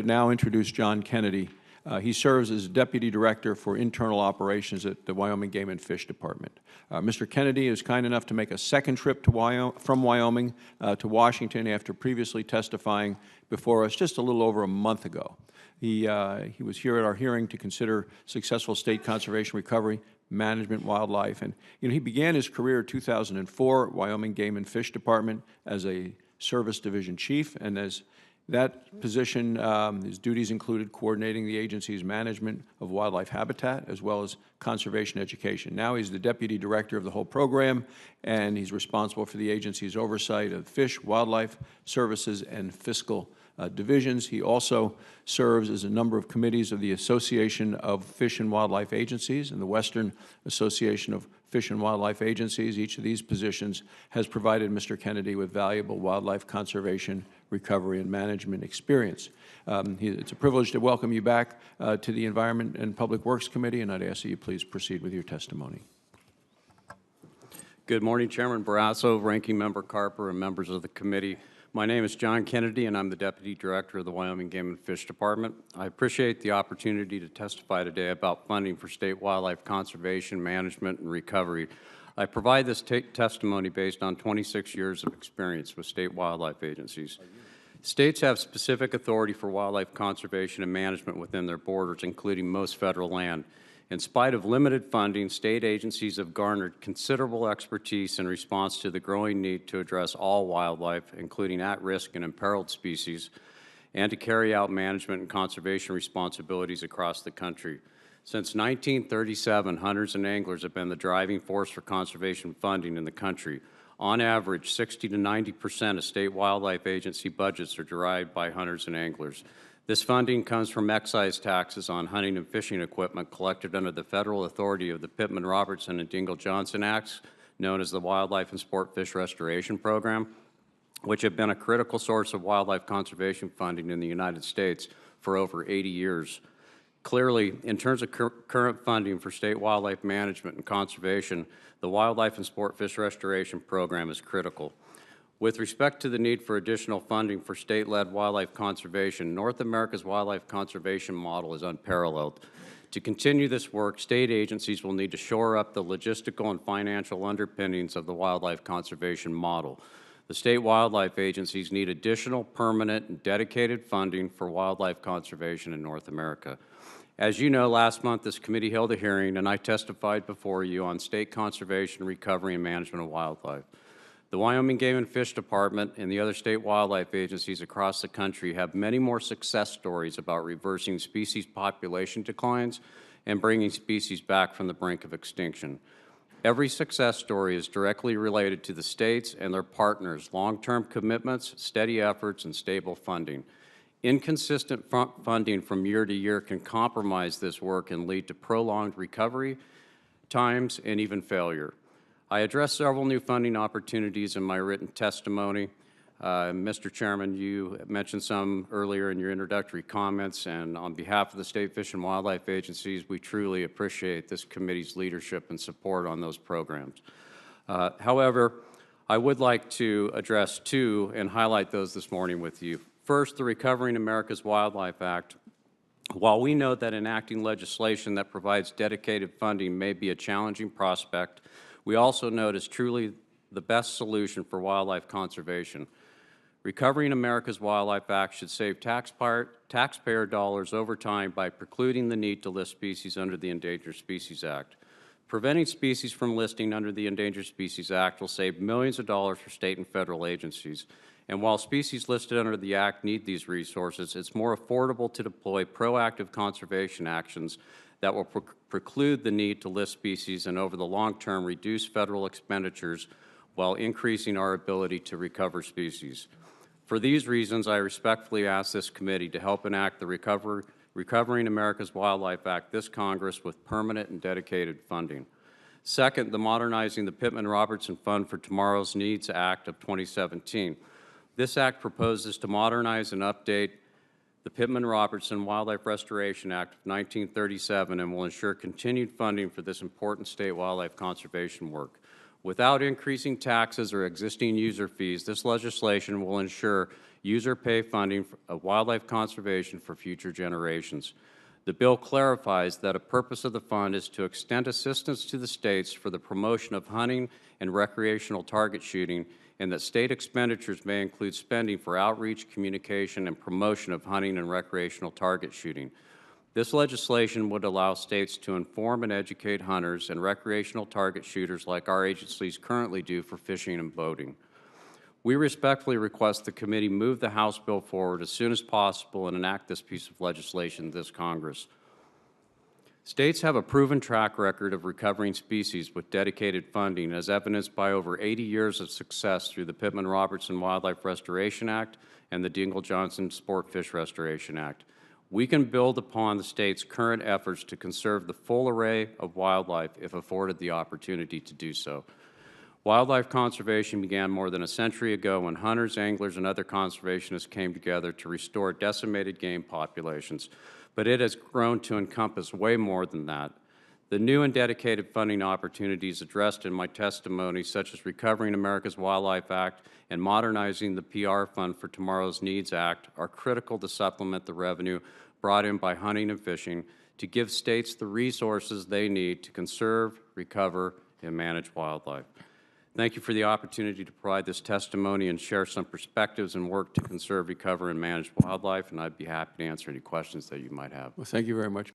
Now introduce John Kennedy. He serves as Deputy Director for Internal Operations at the Wyoming Game and Fish Department. Mr. Kennedy is kind enough to make a second trip to from Wyoming to Washington after previously testifying before us just a little over a month ago. He was here at our hearing to consider successful state conservation recovery, management, wildlife, and he began his career in 2004 at Wyoming Game and Fish Department as a Service Division Chief, and as that position, his duties included coordinating the agency's management of wildlife habitat as well as conservation education. Now he's the Deputy Director of the whole program, and he's responsible for the agency's oversight of fish, wildlife, services, and fiscal divisions. He also serves as a number of committees of the Association of Fish and Wildlife Agencies and the Western Association of Fish and Wildlife Agencies. Each of these positions has provided Mr. Kennedy with valuable wildlife conservation, recovery, and management experience. It's a privilege to welcome you back to the Environment and Public Works Committee, and I'd ask that you please proceed with your testimony. Good morning, Chairman Barrasso, Ranking Member Carper, and members of the committee. My name is John Kennedy, and I'm the Deputy Director of the Wyoming Game and Fish Department. I appreciate the opportunity to testify today about funding for state wildlife conservation, management, and recovery. I provide this testimony based on 26 years of experience with state wildlife agencies. States have specific authority for wildlife conservation and management within their borders, including most federal land. In spite of limited funding, state agencies have garnered considerable expertise in response to the growing need to address all wildlife, including at-risk and imperiled species, and to carry out management and conservation responsibilities across the country. Since 1937, hunters and anglers have been the driving force for conservation funding in the country. On average, 60 to 90% of state wildlife agency budgets are derived by hunters and anglers. This funding comes from excise taxes on hunting and fishing equipment collected under the federal authority of the Pittman-Robertson and Dingell-Johnson Acts, known as the Wildlife and Sport Fish Restoration Program, which have been a critical source of wildlife conservation funding in the United States for over 80 years. Clearly, in terms of current funding for state wildlife management and conservation, the Wildlife and Sport Fish Restoration Program is critical. With respect to the need for additional funding for state-led wildlife conservation, North America's wildlife conservation model is unparalleled. To continue this work, state agencies will need to shore up the logistical and financial underpinnings of the wildlife conservation model. The state wildlife agencies need additional permanent and dedicated funding for wildlife conservation in North America. As you know, last month this committee held a hearing and I testified before you on state conservation, recovery, and management of wildlife. The Wyoming Game and Fish Department and the other state wildlife agencies across the country have many more success stories about reversing species population declines and bringing species back from the brink of extinction. Every success story is directly related to the states and their partners' long-term commitments, steady efforts, and stable funding. Inconsistent funding from year to year can compromise this work and lead to prolonged recovery times and even failure. I addressed several new funding opportunities in my written testimony. Mr. Chairman, you mentioned some earlier in your introductory comments, and on behalf of the state fish and wildlife agencies, we truly appreciate this committee's leadership and support on those programs. However, I would like to address two and highlight those this morning with you. First, the Recovering America's Wildlife Act. While we know that enacting legislation that provides dedicated funding may be a challenging prospect, we also know it is truly the best solution for wildlife conservation. Recovering America's Wildlife Act should save taxpayer dollars over time by precluding the need to list species under the Endangered Species Act. Preventing species from listing under the Endangered Species Act will save millions of dollars for state and federal agencies. And while species listed under the Act need these resources, it's more affordable to deploy proactive conservation actions that will preclude the need to list species and over the long term reduce federal expenditures while increasing our ability to recover species. For these reasons, I respectfully ask this committee to help enact the Recovering America's Wildlife Act this Congress with permanent and dedicated funding. Second, the Modernizing the Pittman-Robertson Fund for Tomorrow's Needs Act of 2017. This act proposes to modernize and update the Pittman-Robertson Wildlife Restoration Act of 1937 and will ensure continued funding for this important state wildlife conservation work. Without increasing taxes or existing user fees, this legislation will ensure user pay funding of wildlife conservation for future generations. The bill clarifies that a purpose of the fund is to extend assistance to the states for the promotion of hunting and recreational target shooting, and that state expenditures may include spending for outreach, communication, and promotion of hunting and recreational target shooting. This legislation would allow states to inform and educate hunters and recreational target shooters like our agencies currently do for fishing and boating. We respectfully request the committee move the House bill forward as soon as possible and enact this piece of legislation this Congress. States have a proven track record of recovering species with dedicated funding, as evidenced by over 80 years of success through the Pittman-Robertson Wildlife Restoration Act and the Dingell-Johnson Sport Fish Restoration Act. We can build upon the state's current efforts to conserve the full array of wildlife if afforded the opportunity to do so. Wildlife conservation began more than a century ago when hunters, anglers, and other conservationists came together to restore decimated game populations, but it has grown to encompass way more than that. The new and dedicated funding opportunities addressed in my testimony, such as Recovering America's Wildlife Act and Modernizing the PR Fund for Tomorrow's Needs Act, are critical to supplement the revenue brought in by hunting and fishing to give states the resources they need to conserve, recover, and manage wildlife. Thank you for the opportunity to provide this testimony and share some perspectives and work to conserve, recover, and manage wildlife, and I'd be happy to answer any questions that you might have. Well, thank you very much.